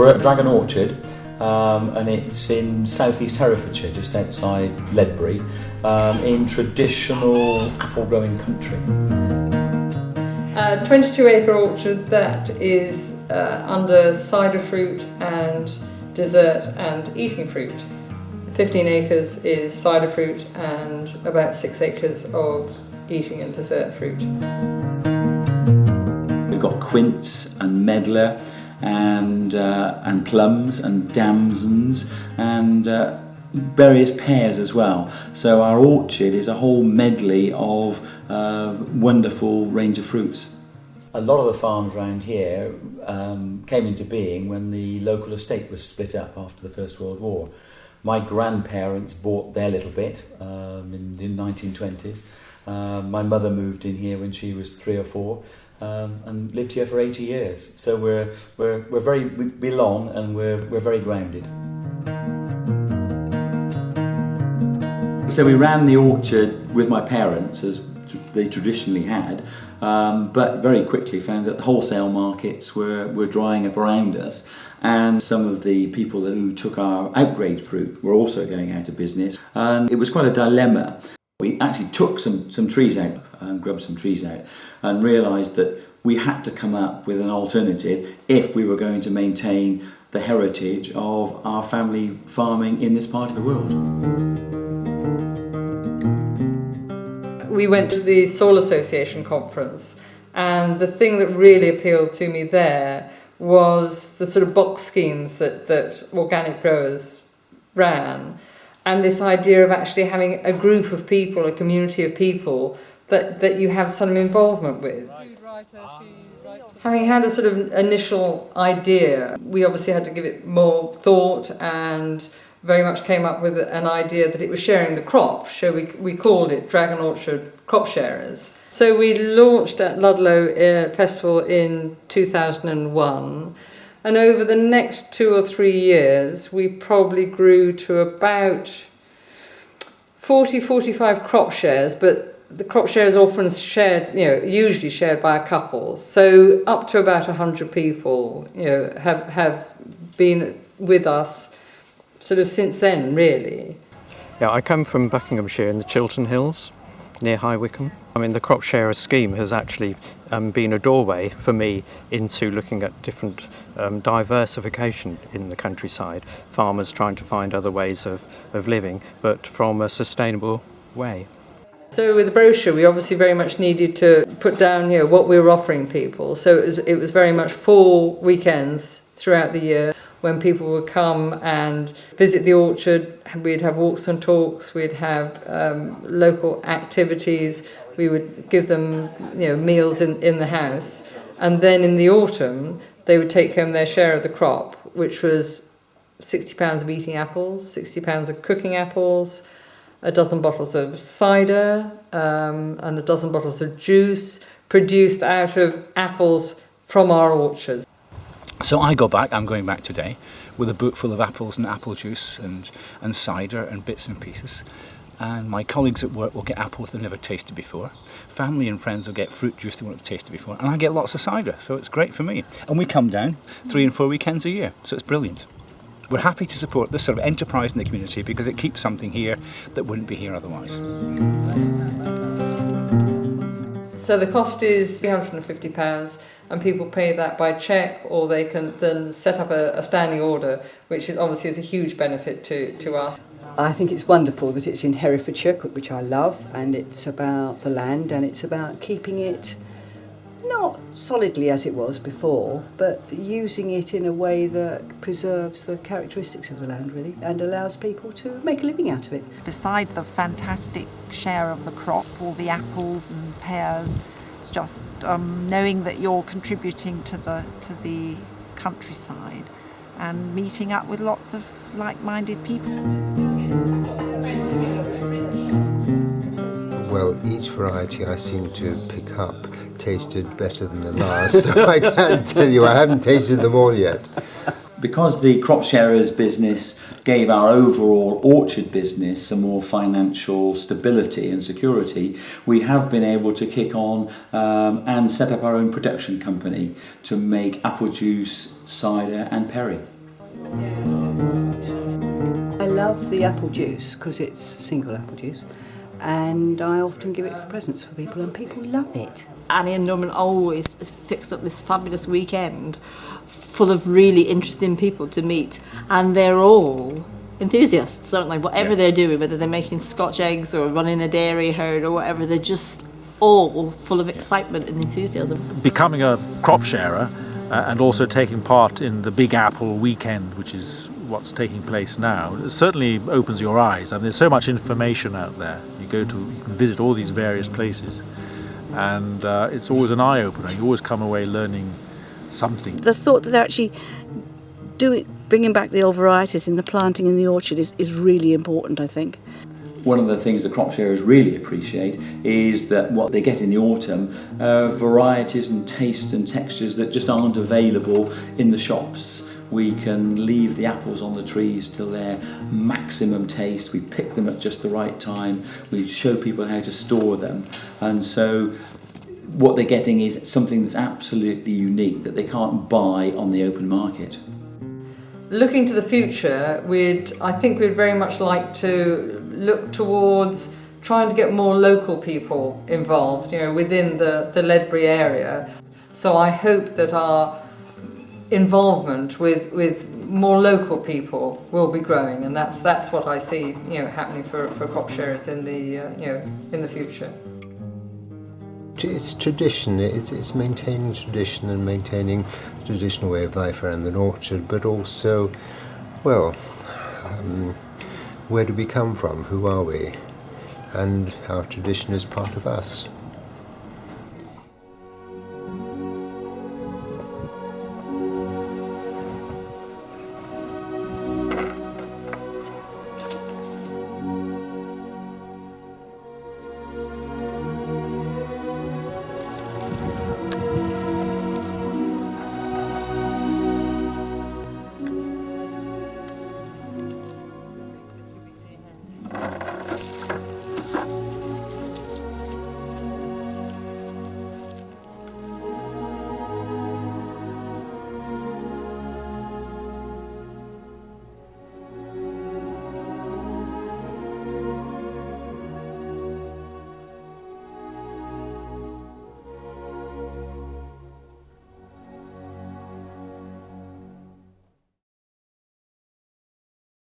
We're at Dragon Orchard, and it's in southeast Herefordshire, just outside Ledbury, in traditional apple-growing country. 22-acre orchard that is under cider fruit and dessert and eating fruit. 15 acres is cider fruit and about 6 acres of eating and dessert fruit. We've got quince and medlar and plums and damsons and various pears as well. So our orchard is a whole medley of wonderful range of fruits. A lot of the farms around here came into being when the local estate was split up after the First World War. My grandparents bought their little bit in the 1920s. My mother moved in here when she was 3 or 4 and lived here for 80 years. So we belong and we're very grounded. So we ran the orchard with my parents as they traditionally had, but very quickly found that the wholesale markets were drying up around us, and some of the people who took our outgrade fruit were also going out of business, and it was quite a dilemma. We actually took some trees out and grubbed some trees out and realised that we had to come up with an alternative if we were going to maintain the heritage of our family farming in this part of the world. We went to the Soil Association conference, and the thing that really appealed to me there was the sort of box schemes that organic growers ran, and this idea of actually having a group of people, a community of people that you have some involvement with. Having had a sort of initial idea, we obviously had to give it more thought and very much came up with an idea that it was sharing the crop, so we called it Dragon Orchard Cropsharers. So we launched at Ludlow Festival in 2001, and over the next 2 or 3 years we probably grew to about 40-45 crop shares, but the crop share is often shared, usually shared by a couple. So up to about 100 people, have been with us sort of since then, really. Yeah, I come from Buckinghamshire in the Chiltern Hills, near High Wycombe. I mean, the Cropsharer scheme has actually been a doorway for me into looking at different diversification in the countryside, farmers trying to find other ways of living, but from a sustainable way. So with the brochure, we obviously very much needed to put down what we were offering people. So it was very much 4 weekends throughout the year when people would come and visit the orchard. We'd have walks and talks, we'd have local activities, we would give them meals in the house, and then in the autumn they would take home their share of the crop, which was £60 of eating apples, £60 of cooking apples, a dozen bottles of cider, and a dozen bottles of juice produced out of apples from our orchards. So I'm going back today with a boot full of apples and apple juice and cider and bits and pieces. And my colleagues at work will get apples they've never tasted before. Family and friends will get fruit juice they won't have tasted before. And I get lots of cider, so it's great for me. And we come down 3 and 4 weekends a year, so it's brilliant. We're happy to support this sort of enterprise in the community because it keeps something here that wouldn't be here otherwise. So the cost is £350, and people pay that by cheque, or they can then set up a standing order, which is obviously is a huge benefit to us. I think it's wonderful that it's in Herefordshire, which I love, and it's about the land and it's about keeping it not solidly as it was before, but using it in a way that preserves the characteristics of the land, really, and allows people to make a living out of it. Beside the fantastic share of the crop, all the apples and pears, it's just knowing that you're contributing to the countryside and meeting up with lots of like-minded people. Well, each variety I seem to pick up tasted better than the last, so I can't tell you, I haven't tasted them all yet. Because the Cropsharers business gave our overall orchard business some more financial stability and security, we have been able to kick on and set up our own production company to make apple juice, cider and perry. I love the apple juice because it's single apple juice, and I often give it for presents for people, and people love it. Annie and Norman always fix up this fabulous weekend full of really interesting people to meet, and they're all enthusiasts, aren't they? Whatever they're doing, whether they're making Scotch eggs or running a dairy herd or whatever, they're just all full of excitement and enthusiasm. Becoming a Cropsharer and also taking part in the Big Apple weekend, which is what's taking place now, it certainly opens your eyes. I mean, there's so much information out there. You can visit all these various places, and it's always an eye-opener. You always come away learning something. The thought that they're actually bringing back the old varieties in the planting in the orchard is really important, I think. One of the things the Cropsharers really appreciate is that what they get in the autumn are varieties and tastes and textures that just aren't available in the shops. We can leave the apples on the trees till their maximum taste. We pick them at just the right time. We show people how to store them. And so what they're getting is something that's absolutely unique that they can't buy on the open market. Looking to the future, I think we'd very much like to look towards trying to get more local people involved, within the Ledbury area. So I hope that our involvement with more local people will be growing, and that's what I see, happening for Cropsharers in the future. It's tradition, it's maintaining tradition and maintaining the traditional way of life around an orchard, but also, where do we come from, who are we, and our tradition is part of us.